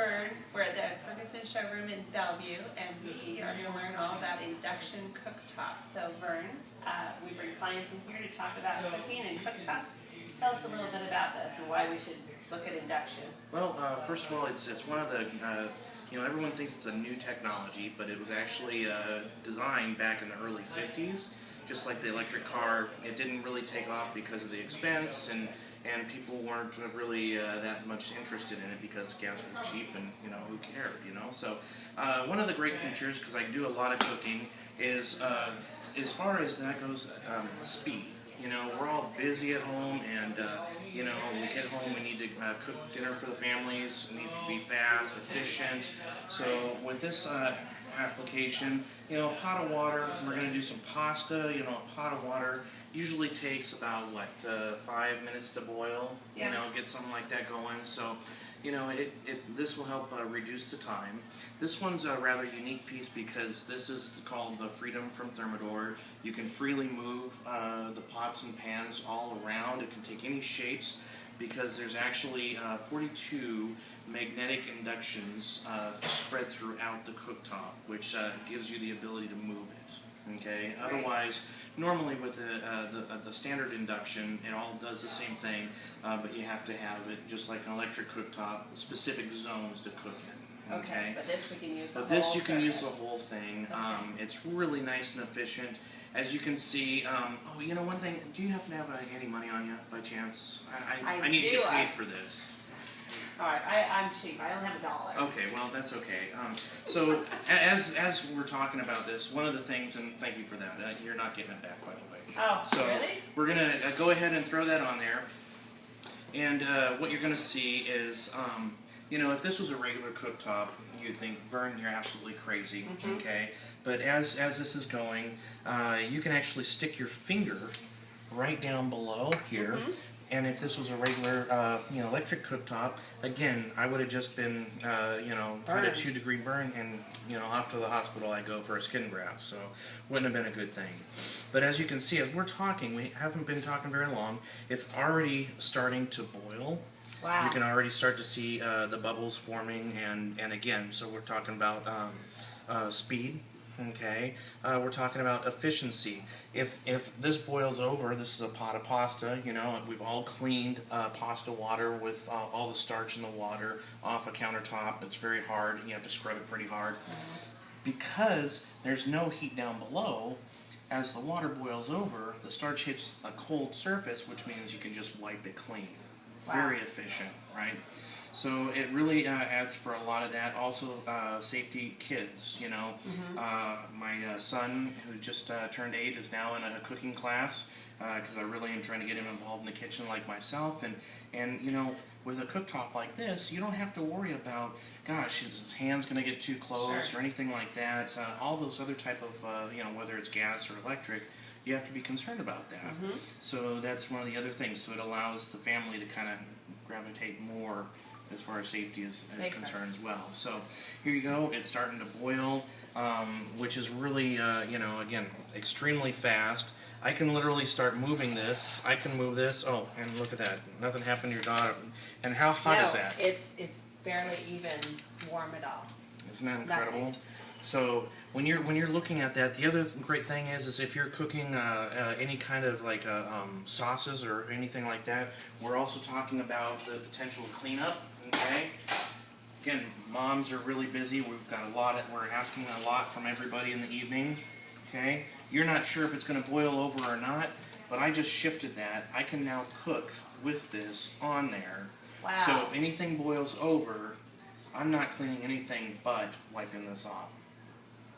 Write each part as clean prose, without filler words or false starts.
Vern. We're at the Ferguson showroom in Bellevue, and we are going to learn all about induction cooktops. So Vern, we bring clients in here to talk about cooking and cooktops. Tell us a little bit about this and why we should look at induction. Well, first of all, it's one of the, everyone thinks it's a new technology, but it was actually designed back in the early 50s. Just like the electric car, it didn't really take off because of the expense, and people weren't really that much interested in it because gas was cheap, and who cared, So one of the great features, because I do a lot of cooking, is as far as that goes, speed. We're all busy at home, and we get home, we need to cook dinner for the families. It needs to be fast, efficient. So with this application, a pot of water, we're going to do some pasta. A pot of water usually takes about 5 minutes to boil. Yeah. Get something like that going. So this will help reduce the time. This one's a rather unique piece because this is called the Freedom from Thermidor. You can freely move the pots and pans all around. It can take any shapes because there's actually 42 magnetic inductions spread throughout the cooktop, which gives you the ability to move it. Okay. Right. Otherwise, normally with the standard induction, it all does the same thing, but you have to have it just like an electric cooktop, specific zones to cook in. Okay. But this we can use the whole But this you can surface. use the whole thing. Okay. It's really nice and efficient. As you can see, one thing, do you happen to have any money on you by chance? I need to get paid for this. Alright, I'm cheap. I only have $1. Okay, well, that's okay. So, as we're talking about this, one of the things, and thank you for that, you're not getting it back, by the way. Oh, so really? We're going to go ahead and throw that on there. And what you're going to see is, if this was a regular cooktop, you'd think, Vern, you're absolutely crazy, okay? But as this is going, you can actually stick your finger right down below here. And if this was a regular, electric cooktop, again, I would have just been, had a 2-degree burn, and, off to the hospital I go for a skin graft, so wouldn't have been a good thing. But as you can see, as we're talking, we haven't been talking very long, it's already starting to boil. Wow. You can already start to see the bubbles forming, and again, so we're talking about speed. Okay, we're talking about efficiency. If this boils over, this is a pot of pasta, we've all cleaned pasta water with all the starch in the water off a countertop. It's very hard, and you have to scrub it pretty hard. Because there's no heat down below, as the water boils over, the starch hits a cold surface, which means you can just wipe it clean. Wow. Very efficient, right? So it really adds for a lot of that. Also, safety kids, my son, who just turned 8, is now in a cooking class because I really am trying to get him involved in the kitchen like myself. And with a cooktop like this, you don't have to worry about, gosh, is his hand's going to get too close or anything like that. All those other type of, whether it's gas or electric, you have to be concerned about that. So that's one of the other things. So it allows the family to kind of gravitate more as far as safety is concerned as well. So here you go, it's starting to boil, which is really, again, extremely fast. I can literally start moving this. I can move this. Oh, and look at that. Nothing happened to your daughter. And how hot is that? It's barely even warm at all. Isn't that incredible? Nothing. So when you're looking at that, the other great thing is if you're cooking any kind of sauces or anything like that, we're also talking about the potential cleanup. Okay. Again, moms are really busy. We've got we're asking a lot from everybody in the evening. Okay. You're not sure if it's going to boil over or not, but I just shifted that. I can now cook with this on there. Wow. So if anything boils over, I'm not cleaning anything but wiping this off.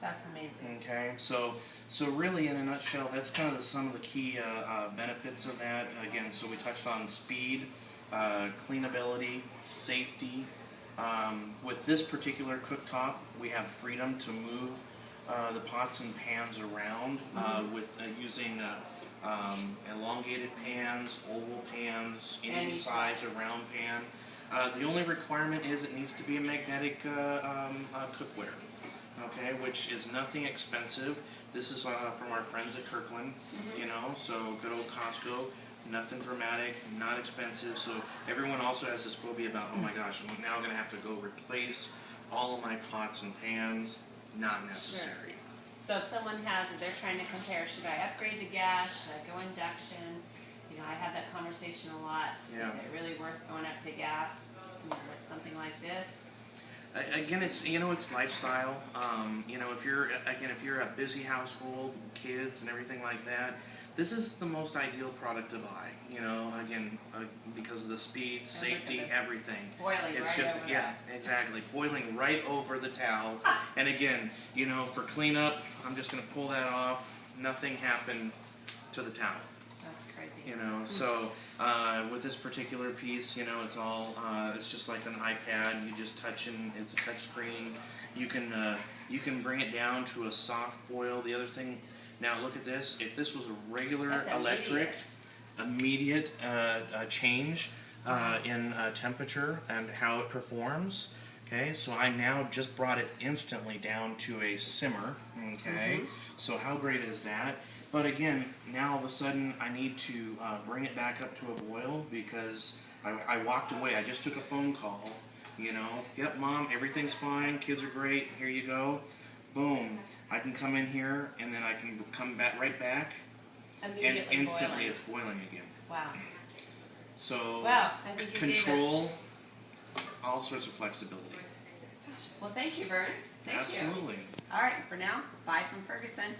That's amazing. Okay, so really in a nutshell, that's kind of some of the key benefits of that. Again, so we touched on speed, cleanability, safety. With this particular cooktop, we have freedom to move the pots and pans around with using elongated pans, oval pans, any size of round pan. The only requirement is it needs to be a magnetic cookware. Okay, which is nothing expensive. This is from our friends at Kirkland, so good old Costco. Nothing dramatic, not expensive. So everyone also has this phobia about, oh my gosh, I'm now going to have to go replace all of my pots and pans. Not necessary. Sure. So if someone if they're trying to compare, should I upgrade to gas? Should I go induction? You know, I have that conversation a lot. Yeah. Is it really worth going up to gas with something like this? Again, it's lifestyle. If you're a busy household, kids and everything like that, this is the most ideal product to buy. Because of the speed, safety, everything. Boiling it's right just over yeah, exactly, boiling right over the towel. And again, for cleanup, I'm just going to pull that off. Nothing happened to the towel. That's crazy. So with this particular piece, it's all it's just like an iPad. You just touch and it's a touch screen. You can bring it down to a soft boil. The other thing, now look at this. If this was a regular electric, immediate change in temperature and how it performs. Okay, so I now just brought it instantly down to a simmer. Okay, so how great is that? But again, now all of a sudden I need to bring it back up to a boil because I walked away. I just took a phone call. Yep, Mom, everything's fine. Kids are great. Here you go. Boom. I can come in here and then I can come right back. And instantly boiling. It's boiling again. Wow. So I think you control, all sorts of flexibility. Well, thank you, Vern. Thank you. Absolutely. All right, for now, bye from Ferguson.